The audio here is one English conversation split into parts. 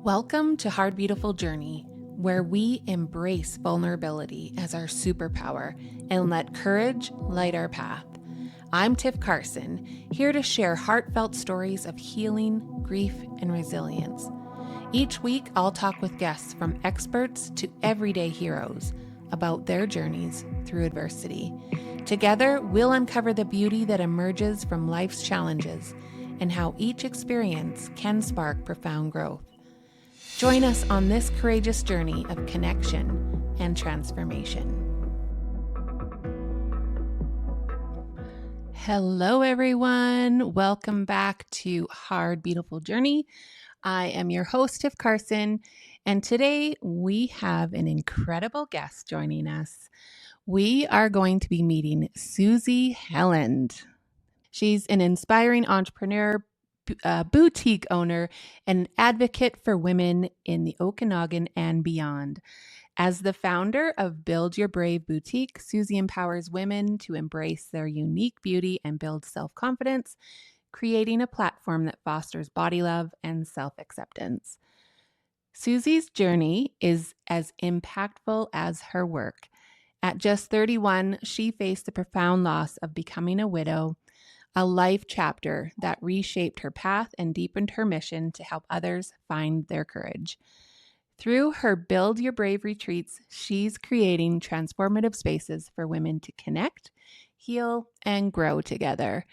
Welcome to Hard Beautiful Journey, where we embrace vulnerability as our superpower and let courage light our path. I'm Tiff Carson, here to share heartfelt stories of healing, grief, and resilience. Each week, I'll talk with guests from experts to everyday heroes about their journeys through adversity. Together, we'll uncover the beauty that emerges from life's challenges and how each experience can spark profound growth. Join us on this courageous journey of connection and transformation. Hello, everyone. Welcome back to Hard Beautiful Journey. I am your host, Tiff Carson, and today we have an incredible guest joining us. We are going to be meeting Susie Helland. She's an inspiring entrepreneur, boutique owner, and advocate for women in the Okanagan and beyond. As the founder of Build Your Brave Boutique, Susie empowers women to embrace their unique beauty and build self-confidence, creating a platform that fosters body love and self-acceptance. Susie's journey is as impactful as her work. At just 31, she faced the profound loss of becoming a widow, a life chapter that reshaped her path and deepened her mission to help others find their courage. Through her Build Your Brave retreats, she's creating transformative spaces for women to connect, heal, and grow together.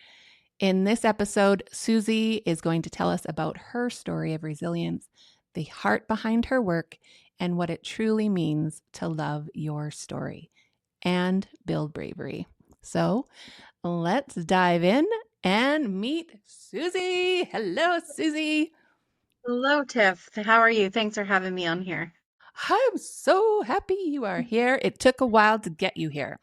In this episode, Susie is going to tell us about her story of resilience, the heart behind her work, and what it truly means to love your story and build bravery. So, let's dive in and meet Susie. Hello, Susie. Hello, Tiff. How are you? Thanks for having me on here. I'm so happy you are here. It took a while to get you here.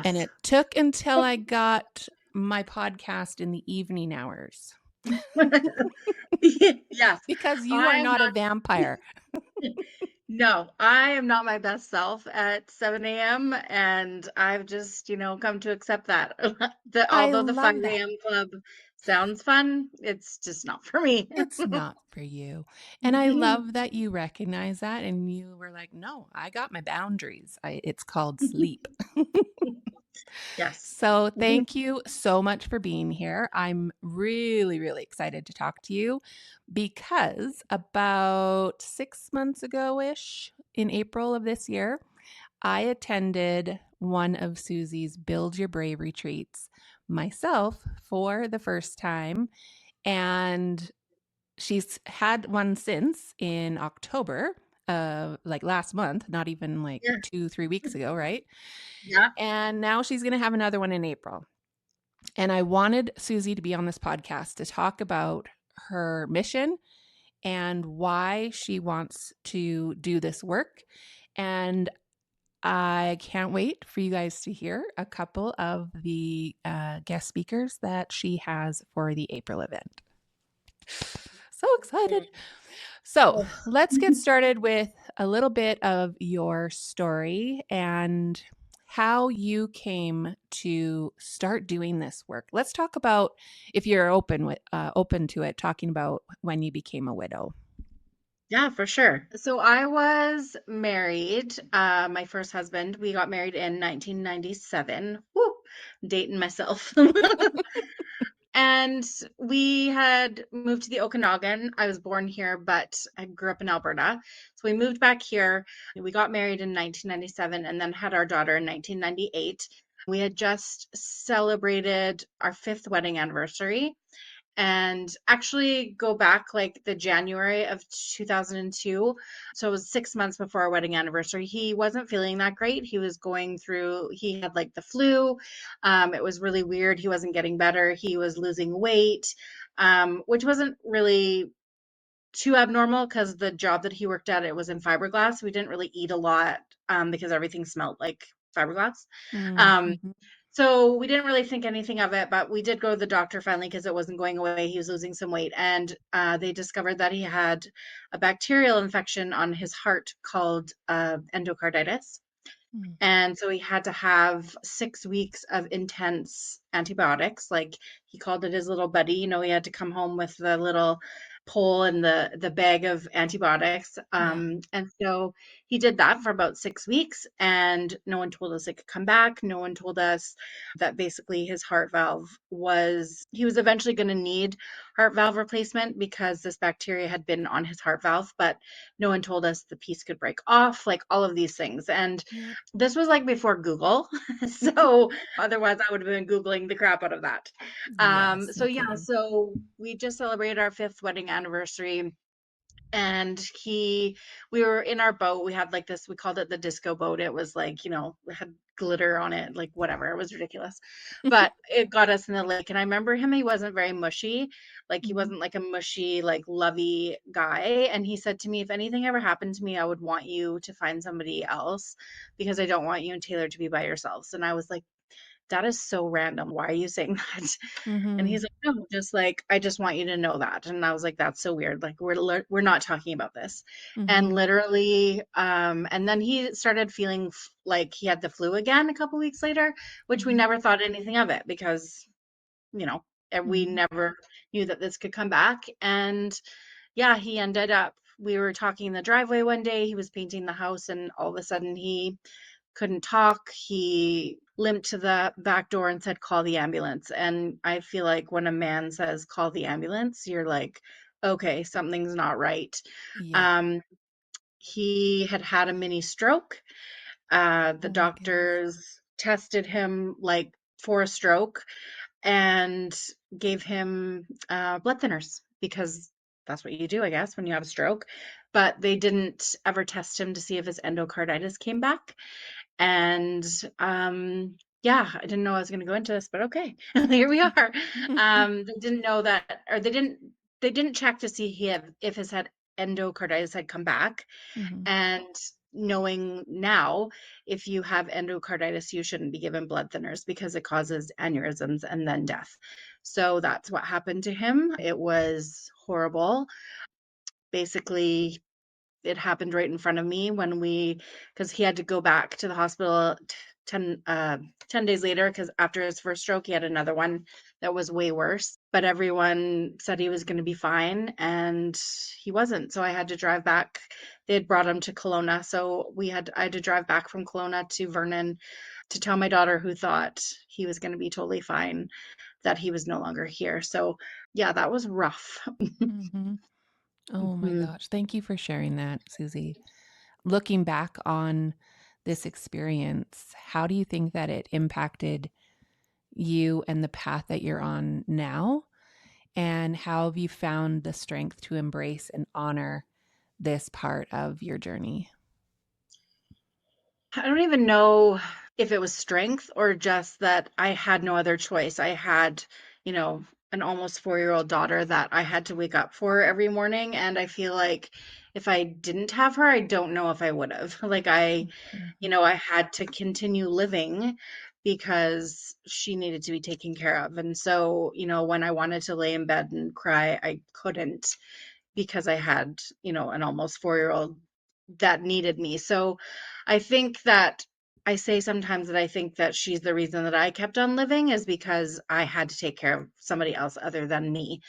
And Yes. it took until I got my podcast in the evening hours Yes. because you I are am not a not, vampire. no, I am not my best self at 7 a.m. And I've just, come to accept that. I Although the love 5 that. a.m. club sounds fun, it's just not for me. It's not for you. And I love that you recognize that and you were like, no, I got my boundaries. It's called sleep. Yes. So, thank you so much for being here. I'm really, really excited to talk to you because about 6 months ago ish, in April of this year, I attended one of Susie's Build Your Brave retreats myself for the first time. And she's had one since in October, like last month, not even like Yeah. 2, 3 weeks ago, right? Yeah. And now she's going to have another one in April. And I wanted Susie to be on this podcast to talk about her mission and why she wants to do this work. And I can't wait for you guys to hear a couple of the guest speakers that she has for the April event. So excited. So Oh. let's get started with a little bit of your story and how you came to start doing this work. Let's talk about, if you're open to it, talking about when you became a widow. Yeah, for sure. So I was married, my first husband. We got married in 1997. Woo, dating myself. And we had moved to the Okanagan. I was born here, but I grew up in Alberta. So we moved back here. We got married in 1997 and then had our daughter in 1998. We had just celebrated our fifth wedding anniversary and actually go back like the January of 2002. So it was 6 months before our wedding anniversary. He wasn't feeling that great. He was going through, he had like the flu. It was really weird. He wasn't getting better. He was losing weight, which wasn't really too abnormal because the job that he worked at, it was in fiberglass. We didn't really eat a lot because everything smelled like fiberglass. Um, Mm-hmm. so we didn't really think anything of it, but we did go to the doctor finally because it wasn't going away. He was losing some weight, and they discovered that he had a bacterial infection on his heart called endocarditis. And so he had to have 6 weeks of intense antibiotics. Like he called it his little buddy. He had to come home with the little pole and the bag of antibiotics. Yeah. And so he did that for about 6 weeks, and no one told us it could come back. No one told us that basically his heart valve was, he was eventually going to need heart valve replacement because this bacteria had been on his heart valve, but no one told us the piece could break off, like all of these things. And Yeah. this was like before Google. So otherwise I would have been Googling the crap out of that. Yes, So no yeah, kidding. so we just celebrated our 5th wedding anniversary, and we were in our boat. We had like this, we called it the disco boat. It was like, it had glitter on it, like whatever. It was ridiculous. But it got us in the lake. And I remember him, he wasn't very mushy. Like he Mhm. wasn't like a mushy, like lovey guy. And he said to me, if anything ever happened to me, I would want you to find somebody else because I don't want you and Taylor to be by yourselves. And I was like, that is so random. Why are you saying that? And he's Mhm. like, no, just like, I just want you to know that. And I was like, that's so weird. Like, we're not talking about this. And Mhm. literally, and then he started feeling like he had the flu again a couple weeks later, which we Mhm. never thought anything of it because, you know, and we Mhm. never knew that this could come back. And yeah, he ended up, we were talking in the driveway one day. He was painting the house, and all of a sudden he couldn't talk. He limped to the back door and said, call the ambulance. And I feel like when a man says, call the ambulance, you're like, okay, something's not right. Yeah. Um, he had had a mini stroke. The Oh my goodness. doctors tested him like for a stroke and gave him blood thinners because that's what you do, I guess, when you have a stroke. But they didn't ever test him to see if his endocarditis came back. And yeah, I didn't know I was going to go into this, but okay, here we are. They didn't know that, or they didn't check to see if his had endocarditis had come back. Mhm. And knowing now, if you have endocarditis, you shouldn't be given blood thinners because it causes aneurysms and then death. So that's what happened to him. It was horrible. Basically, it happened right in front of me when because he had to go back to the hospital 10 days later, because after his first stroke, he had another one that was way worse. But everyone said he was going to be fine, and he wasn't. So I had to drive back. They had brought him to Kelowna. So I had to drive back from Kelowna to Vernon to tell my daughter, who thought he was going to be totally fine, that he was no longer here. So yeah, that was rough. Mhm. Oh my Mhm. gosh. Thank you for sharing that, Susie. Looking back on this experience, how do you think that it impacted you and the path that you're on now? And how have you found the strength to embrace and honor this part of your journey? I don't even know if it was strength or just that I had no other choice. I had, you know, an almost 4-year-old daughter that I had to wake up for every morning. And I feel like if I didn't have her, I don't know if I would have. Like Mhm. I had to continue living because she needed to be taken care of. And so, when I wanted to lay in bed and cry, I couldn't because I had, an almost 4-year-old that needed me. So I think that I say sometimes that I think that she's the reason that I kept on living is because I had to take care of somebody else other than me.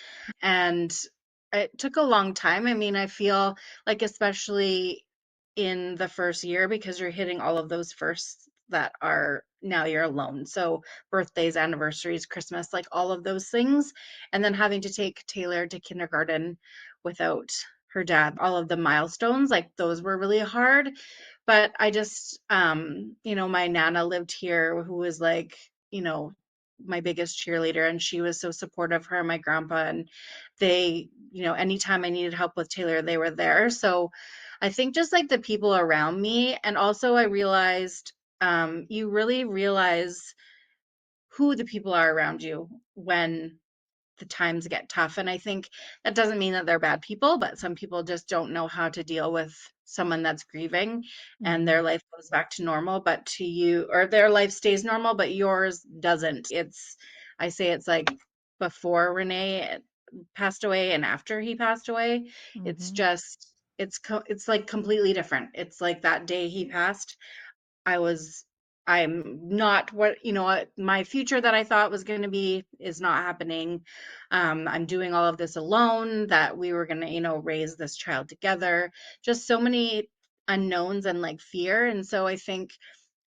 And it took a long time. I mean, I feel like, especially in the first year, because you're hitting all of those firsts that are now you're alone. So birthdays, anniversaries, Christmas, like all of those things. And then having to take Taylor to kindergarten without her dad, all of the milestones, like those were really hard. But I just, my Nana lived here, who was like, my biggest cheerleader, and she was so supportive of her and my grandpa. And they, anytime I needed help with Taylor, they were there. So I think just like the people around me. And also I realized, you really realize who the people are around you when the times get tough. And I think that doesn't mean that they're bad people, but some people just don't know how to deal with someone that's grieving and their Mhm. life goes back to normal, but to you, or their life stays normal, but yours doesn't. I say it's like before Renee passed away and after he passed away. It's Mhm. just, it's like completely different. It's like that day he passed, I was I'm not what my future that I thought was going to be is not happening. I'm doing all of this alone, that we were going to, raise this child together. Just so many unknowns and like fear. And so I think,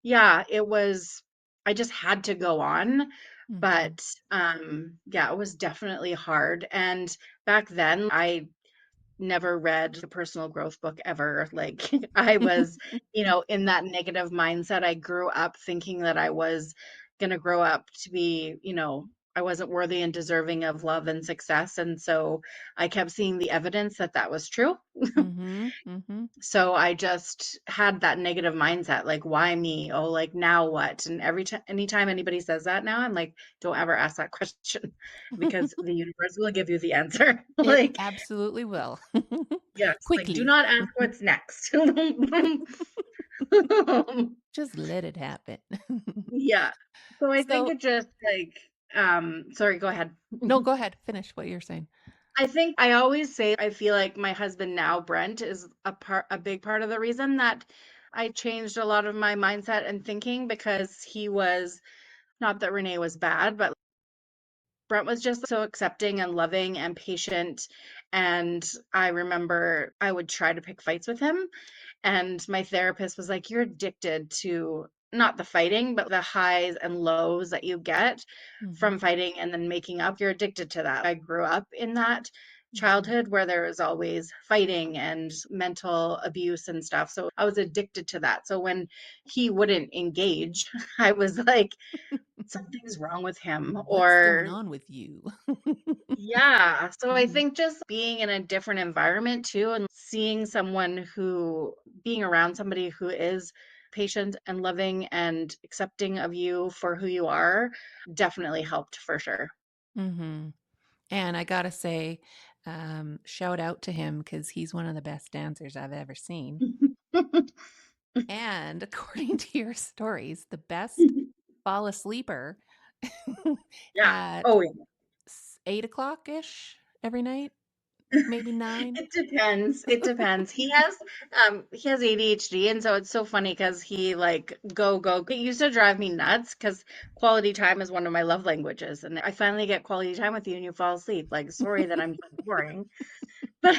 yeah, I just had to go on. Mhm. But yeah, it was definitely hard. And back then, I never read a personal growth book ever. Like I was, in that negative mindset. I grew up thinking that I was going to grow up to be, I wasn't worthy and deserving of love and success. And so I kept seeing the evidence that that was true. Mhm. Mhm. So I just had that negative mindset, like, why me? Oh, like now what? And anytime anybody says that now, I'm like, don't ever ask that question because the universe will give you the answer. It Like, absolutely will. yes, like, do Quickly. not ask what's next. Just let it happen. Yeah. So I think So it just like, sorry, go ahead. no, go ahead. Finish what you're saying. I think I always say I feel like my husband now, Brent, is a big part of the reason that I changed a lot of my mindset and thinking, because he was, not that Renee was bad, but Brent was just so accepting and loving and patient. And I remember I would try to pick fights with him. And my therapist was like, "You're addicted to not the fighting, but the highs and lows that you get from Mhm. fighting and then making up. You're addicted to that." I grew up in that Mhm. childhood where there was always fighting and mental abuse and stuff. So I was addicted to that. So when he wouldn't engage, I was like, something's wrong with him. What's going Or on with you? yeah. So I Mhm. think just being in a different environment too, and seeing being around somebody who is patient and loving and accepting of you for who you are definitely helped for sure. Mhm. And I gotta say, shout out to him because he's one of the best dancers I've ever seen. And according to your stories, the best fall asleeper Yeah. at Oh, yeah. 8 o'clock ish every night, maybe nine. It depends. It depends. He has ADHD, and so it's so funny because he like go go. It used to drive me nuts because quality time is one of my love languages, and I finally get quality time with you and you fall asleep. Like, sorry that I'm so boring, but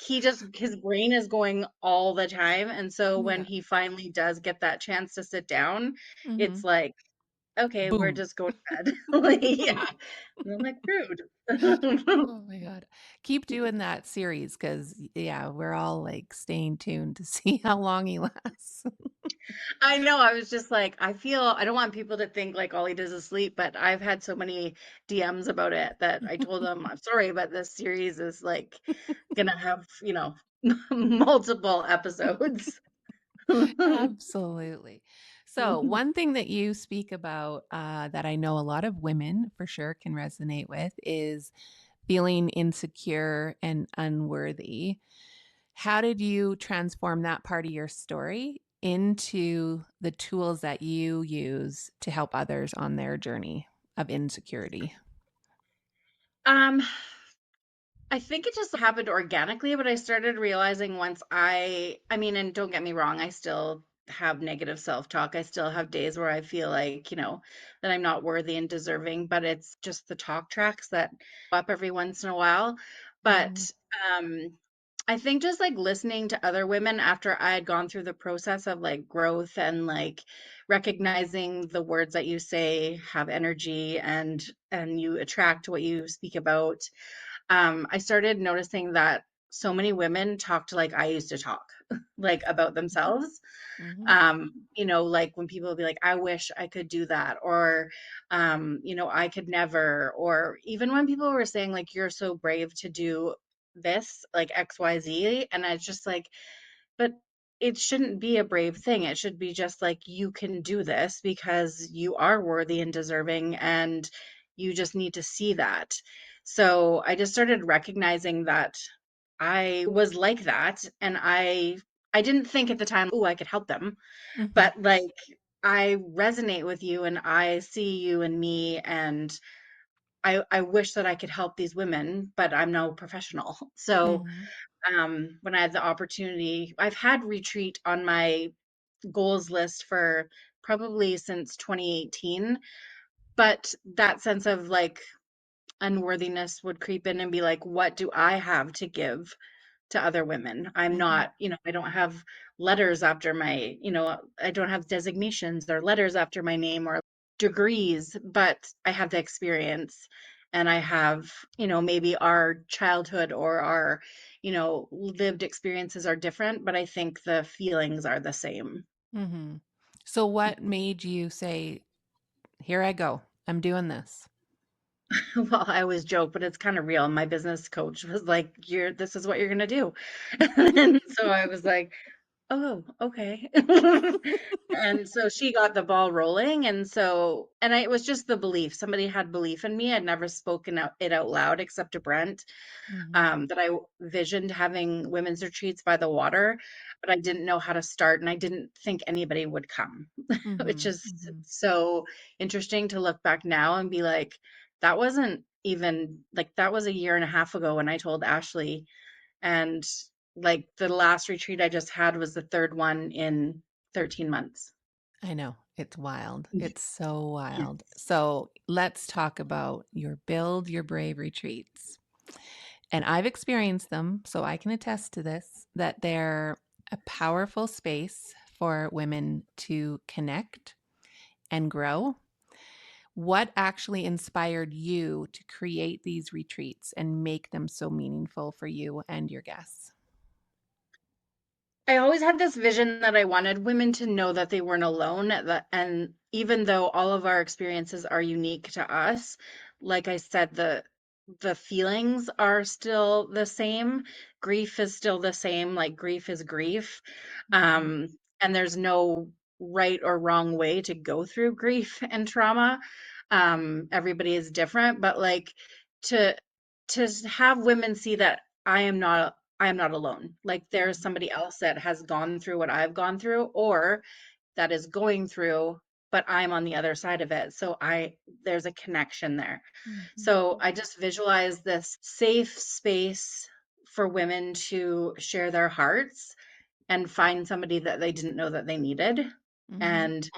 his brain is going all the time, and so when Yeah. he finally does get that chance to sit down, Hmm. it's like, okay, we're Boom. just going to bed. Like, yeah, and I'm like, rude. Oh my God. Keep doing that series because, yeah, we're all like staying tuned to see how long he lasts. I know. I was just like, I don't want people to think like all he does is sleep, but I've had so many DMs about it that I told them, I'm sorry, but this series is like gonna have, multiple episodes. Absolutely. So, one thing that you speak about that I know a lot of women for sure can resonate with is feeling insecure and unworthy. How did you transform that part of your story into the tools that you use to help others on their journey of insecurity? Um, I think it just happened organically, but I started realizing once I mean, and don't get me wrong, I still have negative self-talk. I still have days where I feel like, that I'm not worthy and deserving, but it's just the talk tracks that pop up every once in a while. Mhm. But I think just like listening to other women after I had gone through the process of like growth and like recognizing the words that you say have energy, and you attract what you speak about. I started noticing that so many women talked like I used to talk, like about themselves. Mhm. Like when people would be like, I wish I could do that, or, I could never, or even when people were saying, like, you're so brave to do this, like XYZ. And I was just like, but it shouldn't be a brave thing. It should be just like, you can do this because you are worthy and deserving, and you just need to see that. So I just started recognizing that I was like that, and I didn't think at the time, oh, I could help them, Mhm. but like I resonate with you and I see you and me, and I wish that I could help these women, but I'm no professional. So Mhm. when I had the opportunity, I've had retreat on my goals list for probably since 2018. But that sense of like unworthiness would creep in and be like, what do I have to give to other women? I'm Mhm. not, I don't have letters after my, I don't have designations or letters after my name or degrees, but I have the experience and I have, maybe our childhood or our, lived experiences are different, but I think the feelings are the same. Mhm. So what made you say, "Here I go. I'm doing this." Well, I always joke, but it's kind of real. My business coach was like, this is what you're going to do. And so I was like, oh, okay. And so she got the ball rolling, it was just the belief. Somebody had belief in me. I'd never spoken it out loud except to Brent, Mhm. that I visioned having women's retreats by the water, but I didn't know how to start, and I didn't think anybody would come, which Mhm. is Mhm. so interesting to look back now and be like, that wasn't even like that was a year and a half ago when I told Ashley, and like the last retreat I just had was the third one in 13 months. I know. It's wild. Yes. It's so wild. So let's talk about your Build Your Brave retreats. And I've experienced them, so I can attest to this, that they're a powerful space for women to connect and grow. What actually inspired you to create these retreats and make them so meaningful for you and your guests? I always had this vision that I wanted women to know that they weren't alone, and even though all of our experiences are unique to us, like I said, the feelings are still the same. Grief is still the same, like grief is grief. Mhm. Um, and there's no right or wrong way to go through grief and trauma. Everybody is different, but like to to have women see that I am not alone. Like there's Mhm. somebody else that has gone through what I've gone through or that is going through, but I'm on the other side of it. So there's a connection there. Mhm. So I just visualize this safe space for women to share their hearts and find somebody that they didn't know that they needed. Mhm. And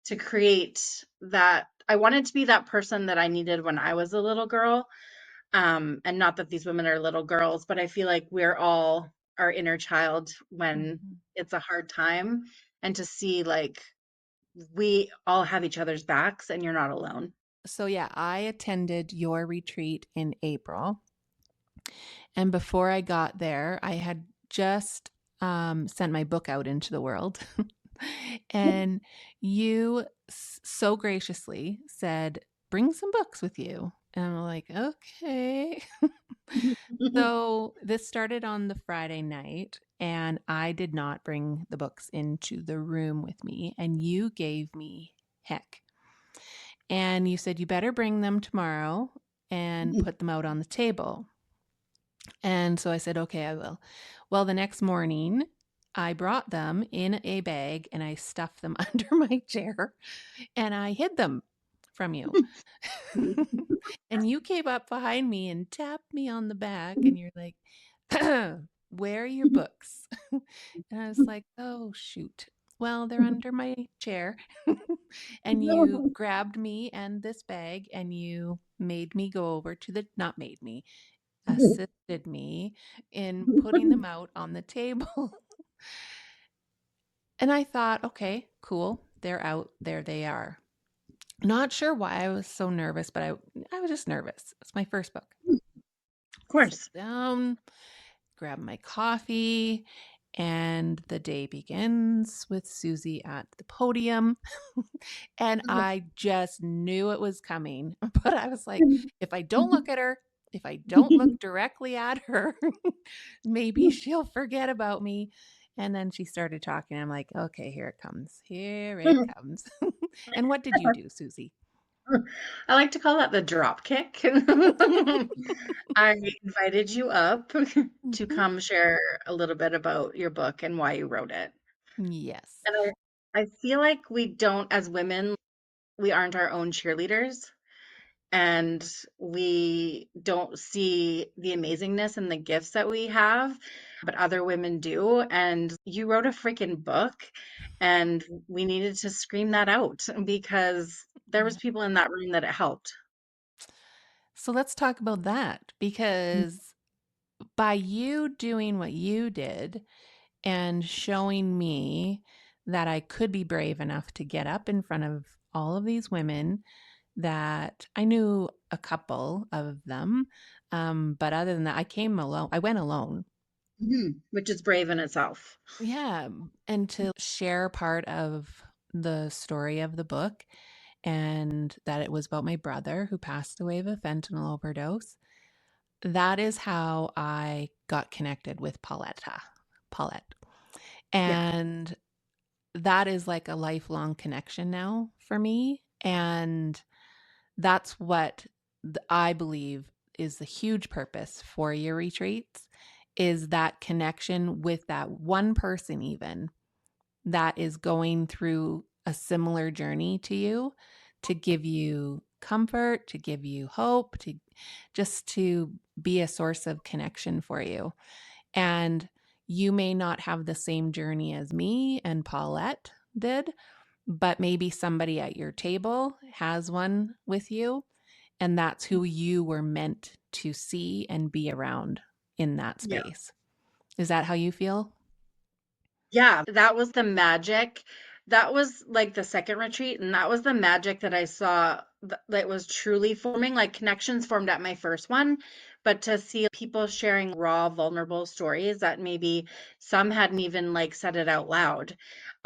to create that, I wanted to be that person that I needed when I was a little girl, and not that these women are little girls, but I feel like we're all our inner child when Mhm. it's a hard time, and to see like we all have each other's backs and you're not alone. So, yeah, I attended your retreat in April. And before I got there, I had just sent my book out into the world. And you so graciously said, "Bring some books with you." And I'm like, okay. So this started on the Friday night, and I did not bring the books into the room with me. And you gave me heck. And you said, "You better bring them tomorrow and put them out on the table." And so I said, "Okay, I will." Well, the next morning, I brought them in a bag and I stuffed them under my chair and I hid them from you. And you came up behind me and tapped me on the back and you're like, "Where are your books?" And I was like, "Oh, shoot. Well, they're under my chair." And you grabbed me and this bag and you made me go over to the, not made me, assisted me in putting them out on the table. And I thought, okay, cool. They're out. There they are. Not sure why I was so nervous, but I was just nervous. It's my first book. Of Sit course. down, grab my coffee, and the day begins with Susie at the podium. And I just knew it was coming. But I was like, if I don't look at her, if I don't look directly at her, maybe she'll forget about me. And then she started talking. I'm like, okay, here it comes. Here it comes. And what did you do, Susie? I like to call that the drop kick. I invited you up to Mhm. come share a little bit about your book and why you wrote it. Yes. And I feel like we don't, as women, we aren't our own cheerleaders, and we don't see the amazingness and the gifts that we have. but other women do. And you wrote a freaking book, and we needed to scream that out because there was Yeah. people in that room that it helped. So let's talk about that because by you doing what you did and showing me that I could be brave enough to get up in front of all of these women that I knew a couple of them. But other than that, I came alone. I went alone. Which is brave in itself. Yeah. And to share part of the story of the book and that it was about my brother who passed away of a fentanyl overdose. That is how I got connected with Paulette. Yeah. And that is like a lifelong connection now for me. And that's what I believe is the huge purpose for your retreats is that connection with that one person even that is going through a similar journey to you to give you comfort, to give you hope, to just to be a source of connection for you. And you may not have the same journey as me and Paulette did, but maybe somebody at your table has one with you, and that's who you were meant to see and be around in that Yeah. space. Is that how you feel? Yeah, that was the magic. That was like the second retreat, and that was the magic that I saw that was truly forming. Like connections formed at my first one, but to see people sharing raw, vulnerable stories that maybe some hadn't even like said it out loud.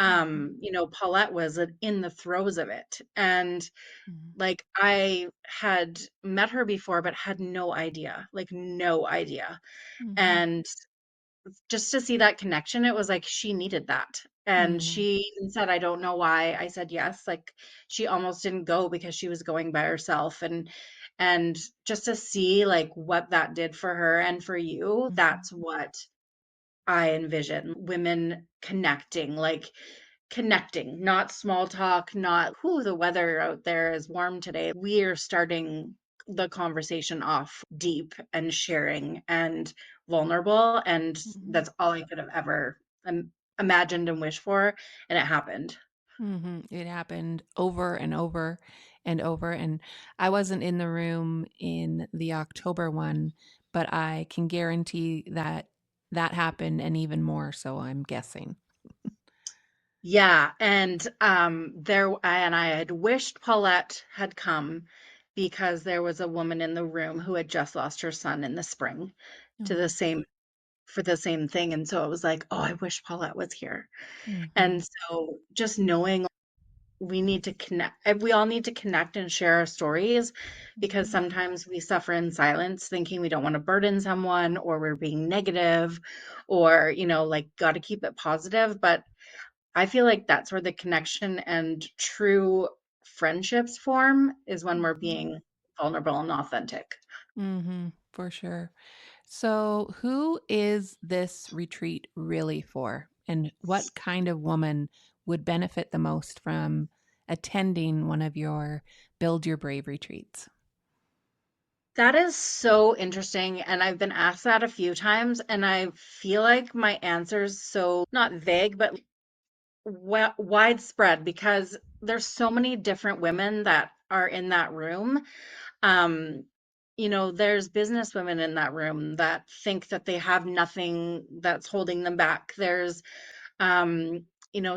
Mhm, Paulette was in the throes of it, and mhm, like I had met her before, but had no idea, like no idea. mhm, And just to see that connection, it was like she needed that. And mhm, she even said, I don't know why I said yes. Like she almost didn't go because she was going by herself. And just to see like what that did for her and for you, mhm, that's what I envision women connecting, like connecting, not small talk, not who the weather out there is warm today. We are starting the conversation off deep and sharing and vulnerable. And mhm, that's all I could have ever imagined and wished for. And it happened. mhm. It happened over and over and over. And I wasn't in the room in the October one, but I can guarantee that that happened and even more so, I'm guessing. Yeah, and I had wished Paulette had come because there was a woman in the room who had just lost her son in the spring to the Oh. same for the same thing, and so it was like, "Oh, I wish Paulette was here." And Mhm, so just knowing we need to connect we all need to connect and share our stories because mhm, sometimes we suffer in silence thinking we don't want to burden someone or we're being negative or, like, gotta keep it positive, but I feel like that's where the connection and true friendships form is when we're mhm, being vulnerable and authentic. mhm, for sure. So, who is this retreat really for? And what kind of woman would benefit the most from attending one of your Build Your Brave retreats? That is so interesting, and I've been asked that a few times, and I feel like my answer's so not vague, but widespread because there's so many different women that are in that room. Um, there's business women in that room that think that they have nothing that's holding them back. There's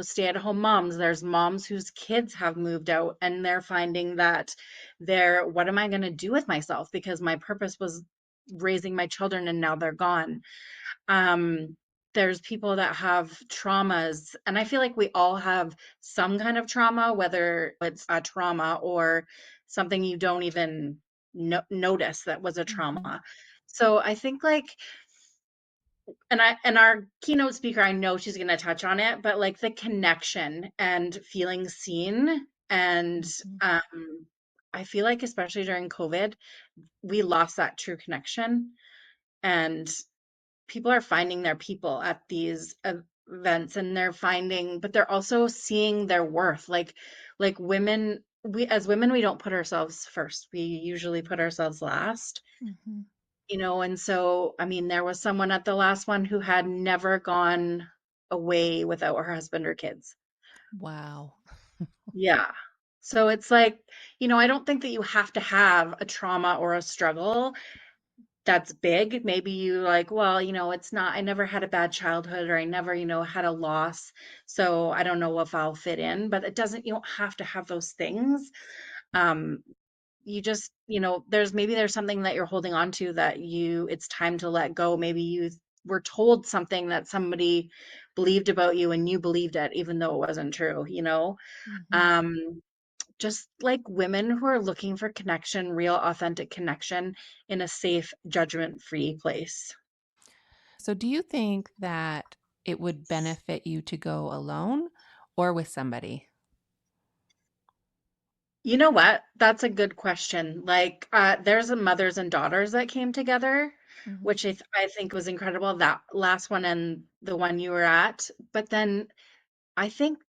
stay-at-home moms. There's moms whose kids have moved out and they're finding that what am I going to do with myself because my purpose was raising my children and now they're gone. Um, there's people that have traumas, and I feel like we all have some kind of trauma, whether it's a trauma or something you don't even notice that was a Mhm, trauma. So I think like and our keynote speaker, I know she's going to touch on it, but like the connection and feeling seen and mhm, um I feel like especially during COVID, we lost that true connection, and people are finding their people at these events, and but they're also seeing their worth. Like women, we as women, we don't put ourselves first. We usually put ourselves last. mhm. And so, I mean, there was someone at the last one who had never gone away without her husband or kids. Wow. Yeah. So it's like, I don't think that you have to have a trauma or a struggle that's big. Maybe you like, well, it's not, I never had a bad childhood or I never, had a loss. So I don't know if I'll fit in, but you don't have to have those things. Um, you just, there's something that you're holding on to that it's time to let go. Maybe you were told something that somebody believed about you and you believed it, even though it wasn't true. Mhm. Um, just like women who are looking for connection, real authentic connection in a safe, judgment-free place. So, do you think that it would benefit you to go alone or with somebody? You know what? That's a good question. Like, there's a mothers and daughters that came together, Mhm. which I think was incredible. That last one and the one you were at. But then I think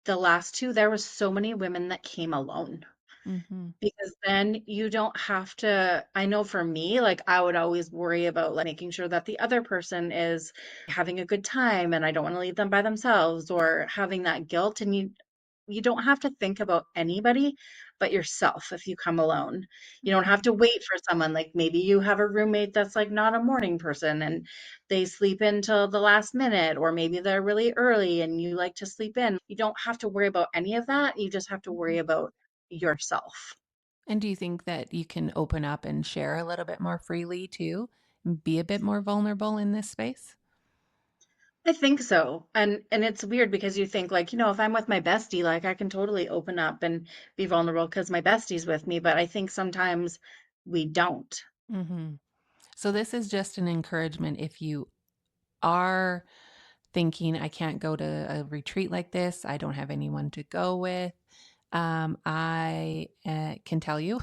the last two, there was so many women that came alone. Mhm. Because then you don't have to I know for me, like, I would always worry about, like, making sure that the other person is having a good time, and I don't wanna leave them by themselves or having that guilt, and you don't have to think about anybody but yourself if you come alone. You don't have Mhm. to wait for someone, like, maybe you have a roommate that's, like, not a morning person, and they sleep in till the last minute, or maybe they're really early and you like to sleep in. You don't have to worry about any of that, you just have to worry Mhm. about yourself. And do you think that you can open up and share a little bit more freely too? And be a bit more vulnerable in this space? I think so. And it's weird because you think like, if I'm with my bestie, like I can totally open up and be vulnerable because my bestie's with me, but I think sometimes we don't. Mhm. So, this is just an encouragement if you are thinking, I can't go to a retreat like this, I don't have anyone to go with. I can tell you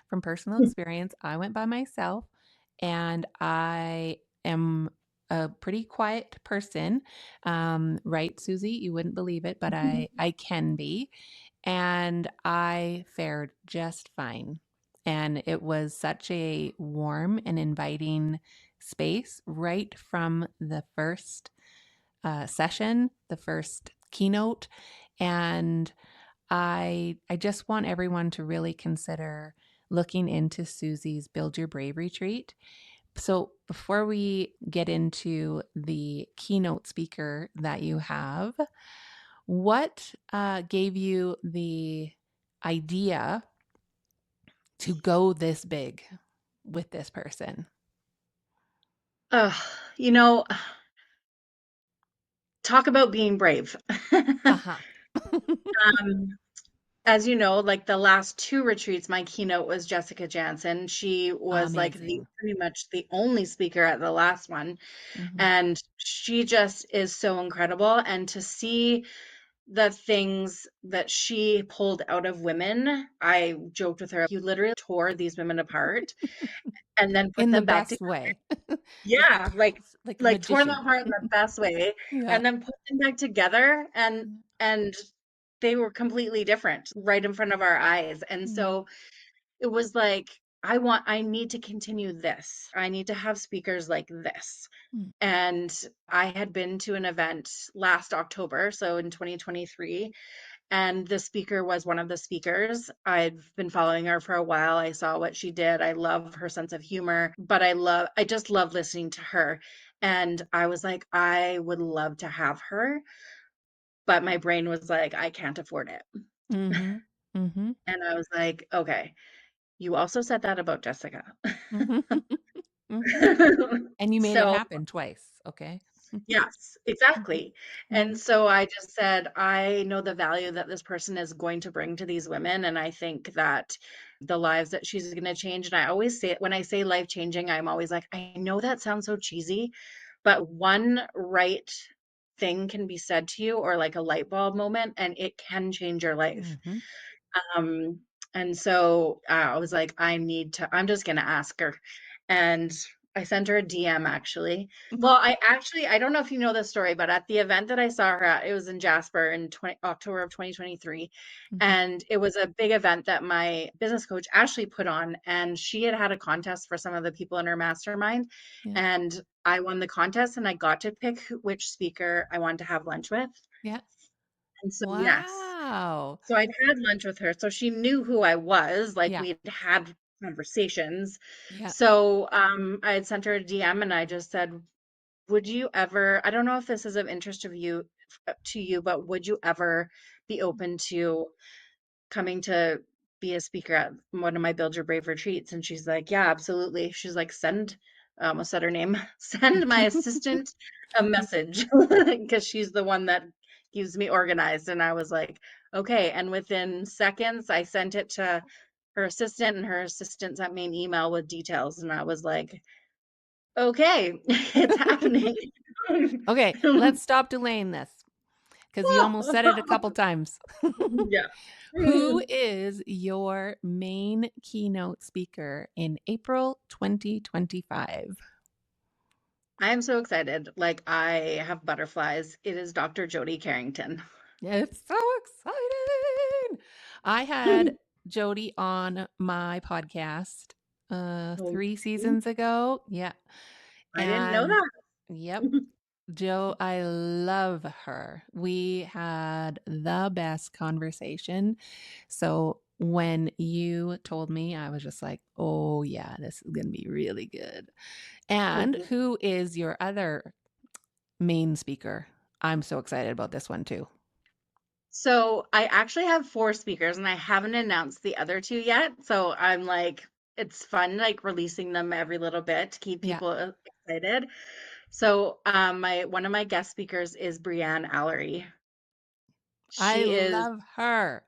from personal experience, I went by myself and I am a pretty quiet person. Right, Susie? You wouldn't believe it, but I can be. And I fared just fine. And it was such a warm and inviting space right from the first session, the first keynote. And I just want everyone to really consider looking into Susie's Build Your Brave retreat. So, before we get into the keynote speaker that you have, what gave you the idea to go this big with this person? Ugh, you know, talk about being brave. Uh huh. Um, as you know, like the last two retreats, my keynote was Jessica Jansen. She was like the Amazing. pretty much the only speaker at the last one. Hmm. And she just is so incredible. And to see the things that she pulled out of women, I joked with her, you literally tore these women apart and then put In the them back best together. way. Just Yeah, like a like tore them magician. apart in the best way Yeah. and then put them back together and they were completely different right in front of our eyes. And Mm. so it was like, I need to continue this. I need to have speakers like this. Mm. And I had been to an event last October, so in 2023, and the speaker was one of the speakers. I've been following her for a while. I saw what she did. I love her sense of humor, but I just love listening to her. And I was like, I would love to have her, but my brain was like, I can't afford it. Mhm. Mhm. And I was like, okay, you also said that about Jessica. Mhm. Mhm. And you made it So happen twice, okay? yes, Mhm. exactly. And Mhm. so I just said, I know the value that this person is going to bring to these women. And I think that the lives that she's going to change. And I always say it when I say life changing, I'm always like, I know that sounds so cheesy, but one right thing can be said to you or like a light bulb moment, and it can change your life. Mhm. Um, and so I was like, I'm just going to ask her. And I sent her a DM actually. Well, I don't know if you know this story, but at the event that I saw her at, it was in Jasper in October of 2023. Mhm. And it was a big event that my business coach Ashley put on. And she had a contest for some of the people in her mastermind. Yeah. And I won the contest and I got to pick which speaker I wanted to have lunch with. Yeah. And so, yes. Wow. So I'd had lunch with her. So she knew who I was. Like Yeah. we'd had conversations. Yeah. So I had sent her a DM and I just said, would you ever, I don't know if this is of interest of you to you, but would you ever be open to coming to be a speaker at one of my Build Your Brave retreats? And she's like, yeah, absolutely. She's like, send, I almost said her name, send my assistant a message because she's the one that keeps me organized. And I was like, okay. And within seconds, I sent it to her assistant, and her assistant sent me an email with details. And I was like, okay, it's happening. Okay, let's stop delaying this because you almost said it a couple times. Yeah. Who is your main keynote speaker in April 2025? I am so excited. Like I have butterflies. It is Dr. Jody Carrington. It's so exciting. I had Jody on my podcast Oh, 3 seasons ago. Yeah. I didn't know And that. yep, Joe, I love her. We had the best conversation. So when you told me, I was just like, oh, yeah, this is going to be really good. And who is your other main speaker? I'm so excited about this one too. So I actually have 4 speakers and I haven't announced the other 2 yet. So I'm like, it's fun like releasing them every little bit to keep Yeah, people excited. So my one of my guest speakers is Brianne Allery. I She is love her.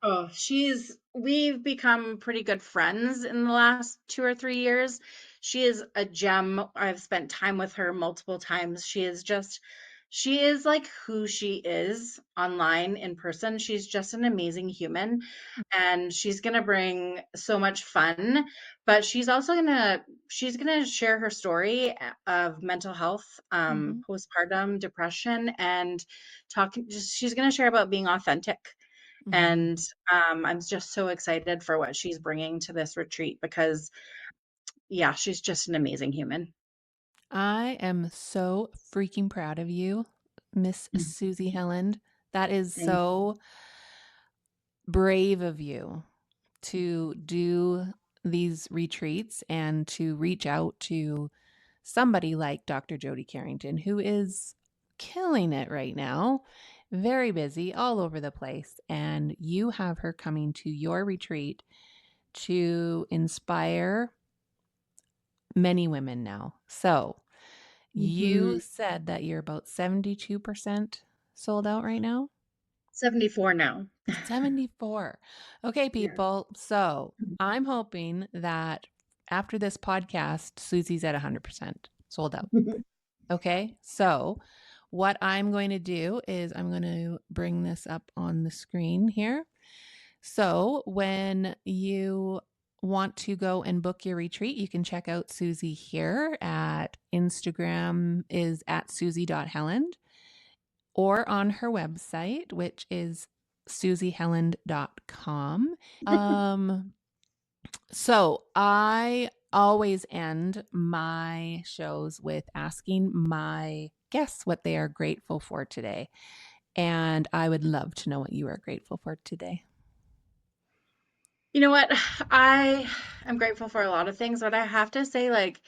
Oh, we've become pretty good friends in the last 2 or 3 years. She is a gem. I've spent time with her multiple times. She is like who she is online in person. She's just an amazing human and she's going to bring so much fun, but she's going to share her story of mental health, Mm-hmm. postpartum depression and she's going to share about being authentic Mm-hmm. and I'm just so excited for what she's bringing to this retreat because, yeah, she's just an amazing human. I am so freaking proud of you, Miss Mm. Susie Helland. That is Thank so brave of you to do these retreats and to reach out to somebody like Dr. Jody Carrington, who is killing it right now, very busy all over the place. And you have her coming to your retreat to inspire many women now. So you you. said that you're about 72% sold out right now. 74 now. 74. Okay, Yeah. people. So I'm hoping that after this podcast, Susie's at 100% sold out. Okay. So what I'm going to do is I'm going to bring this up on the screen here. So when you want to go and book your retreat, you can check out Susie here at Instagram is at susie.helland or on her website, which is susiehelland.com. So I always end my shows with asking my guests what they are grateful for today. And I would love to know what you are grateful for today. You know what? I am grateful for a lot of things, but I have to say, like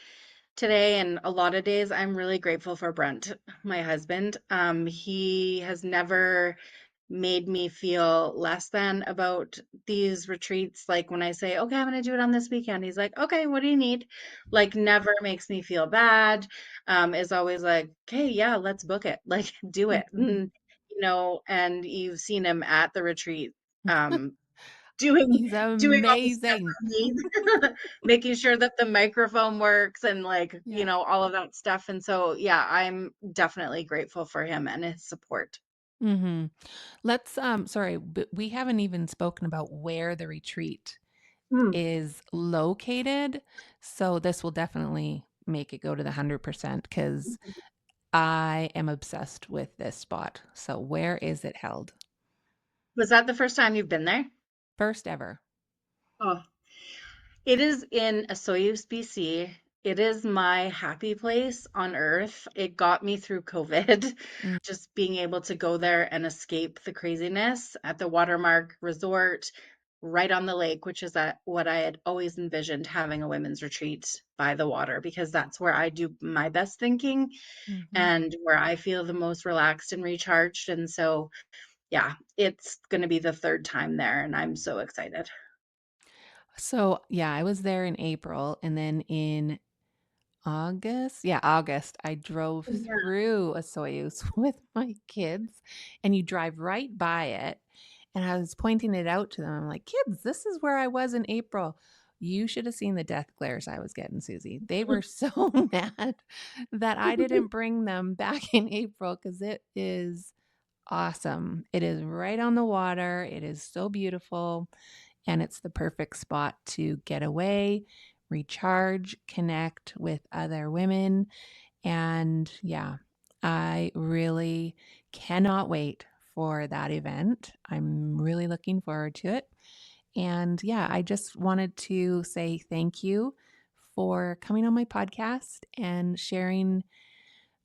today and a lot of days, I'm really grateful for Brent, my husband. He has never made me feel less than about these retreats. Like when I say, okay, I'm going to do it on this weekend, he's like, okay, what do you need? Like, never makes me feel bad. Is always like, okay, yeah, let's book it. Like, do it. And, and you've seen him at the retreat. Um, doing He's doing all the stuff amazing. I need, making sure that the microphone works and like, Yeah. all of that stuff. And so, yeah, I'm definitely grateful for him and his support. Mm-hmm. Let's sorry, but we haven't even spoken about where the retreat Mm. is located. So this will definitely make it go to the 100% because I am obsessed with this spot. So where is it held? Was that the first time you've been there? First ever. Oh, it is in Soyuz, BC. It is my happy place on earth. It got me through COVID. Mm, Just being able to go there and escape the craziness at the Watermark Resort right on the lake, which is what I had always envisioned, having a women's retreat by the water, because that's where I do my best thinking mhm. and where I feel the most relaxed and recharged. And so, yeah, it's going to be the third time there, and I'm so excited. So, yeah, I was there in April and then in August? Yeah, August. I drove Yeah. through a Soyuz with my kids, and you drive right by it. And I was pointing it out to them. I'm like, kids, this is where I was in April. You should have seen the death glares I was getting, Susie. They were so mad that I didn't bring them back in April because it is awesome. It is right on the water. It is so beautiful and it's the perfect spot to get away, recharge, connect with other women. And yeah, I really cannot wait for that event. I'm really looking forward to it. And yeah, I just wanted to say thank you for coming on my podcast and sharing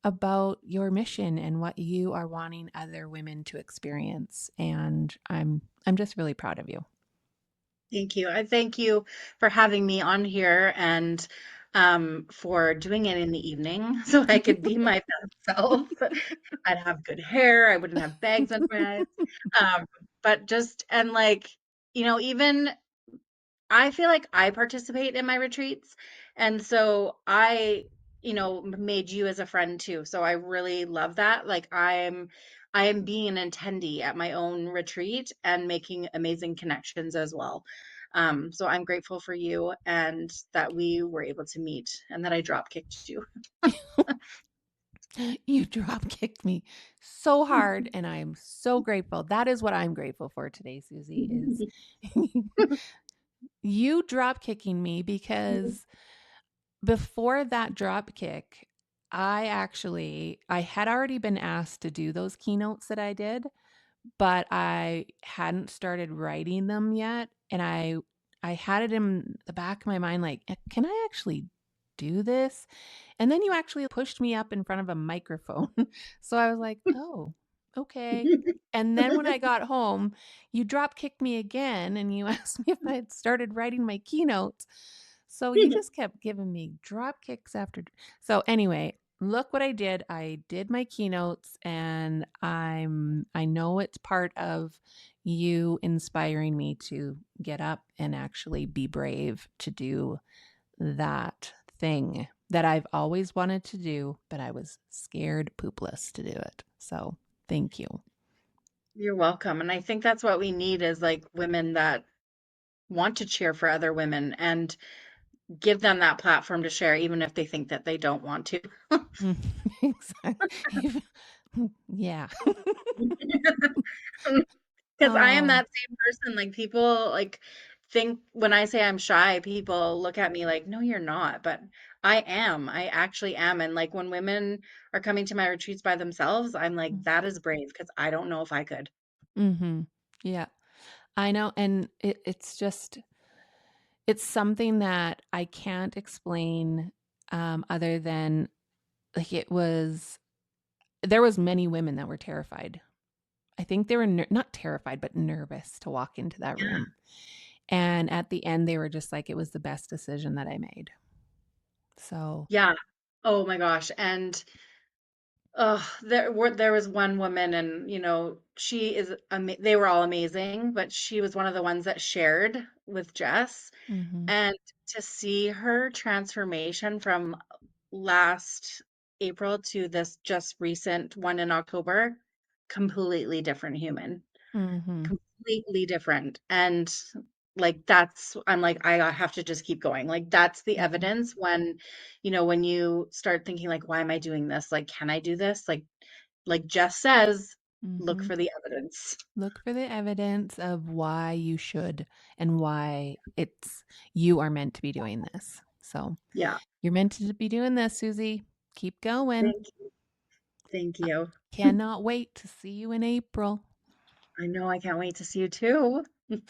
about your mission and what you are wanting other women to experience. And I'm just really proud of you. Thank you. I thank you for having me on here and for doing it in the evening so I could be my best self. I'd have good hair. I wouldn't have bags under my eyes. Um, but just, and like, even I feel like I participate in my retreats. And so made you as a friend too. So I really love that. Like I am being an attendee at my own retreat and making amazing connections as well. So I'm grateful for you and that we were able to meet and that I drop kicked you. You drop kicked me so hard and I'm so grateful. That is what I'm grateful for today, Susie, is you drop kicking me because before that drop kick, I had already been asked to do those keynotes that I did, but I hadn't started writing them yet and I had it in the back of my mind like, can I actually do this? And then you actually pushed me up in front of a microphone. So I was like, "Oh, okay." And then when I got home, you drop kicked me again and you asked me if I had started writing my keynotes. So you just kept giving me drop kicks after. So anyway, look what I did. I did my keynotes and I know it's part of you inspiring me to get up and actually be brave to do that thing that I've always wanted to do, but I was scared poopless to do it. So thank you. You're welcome. And I think that's what we need is like women that want to cheer for other women and give them that platform to share, even if they think that they don't want to. Mm, exactly. Yeah. Because I am Oh, that same person. Like people like think when I say I'm shy, people look at me like, no, you're not. But I am. I actually am. And like when women are coming to my retreats by themselves, I'm like, that is brave because I don't know if I could. mm-hmm. Yeah, I know. And it's just, it's something that I can't explain other than like there was many women that were terrified. I think they were not terrified, but nervous to walk into that Yeah. room. And at the end, they were just like, it was the best decision that I made. So, Yeah. Oh my gosh. And there was one woman and she is they were all amazing, but she was one of the ones that shared with Jess. mhm, And to see her transformation from last April to this just recent one in October, completely different human, mhm, completely different. And like I'm like, I have to just keep going. Like that's the mhm, evidence when you start thinking like, why am I doing this? Like, can I do this? Like Jess says, look mhm. for the evidence. Look for the evidence of why you should and why you are meant to be doing this. So Yeah. you're meant to be doing this, Susie. Keep going. Thank you. Thank you. Cannot wait to see you in April. I know. I can't wait to see you too.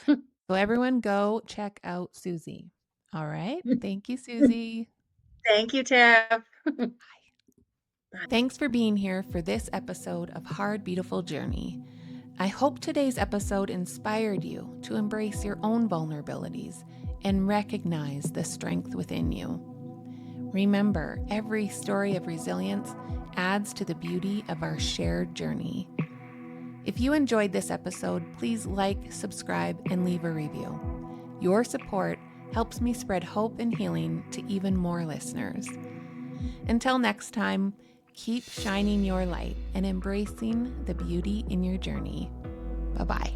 So everyone go check out Susie. All right. Thank you, Susie. Thank you, Tiff. Thanks for being here for this episode of Hard Beautiful Journey. I hope today's episode inspired you to embrace your own vulnerabilities and recognize the strength within you. Remember, every story of resilience adds to the beauty of our shared journey. If you enjoyed this episode, please like, subscribe, and leave a review. Your support helps me spread hope and healing to even more listeners. Until next time, keep shining your light and embracing the beauty in your journey. Bye-bye.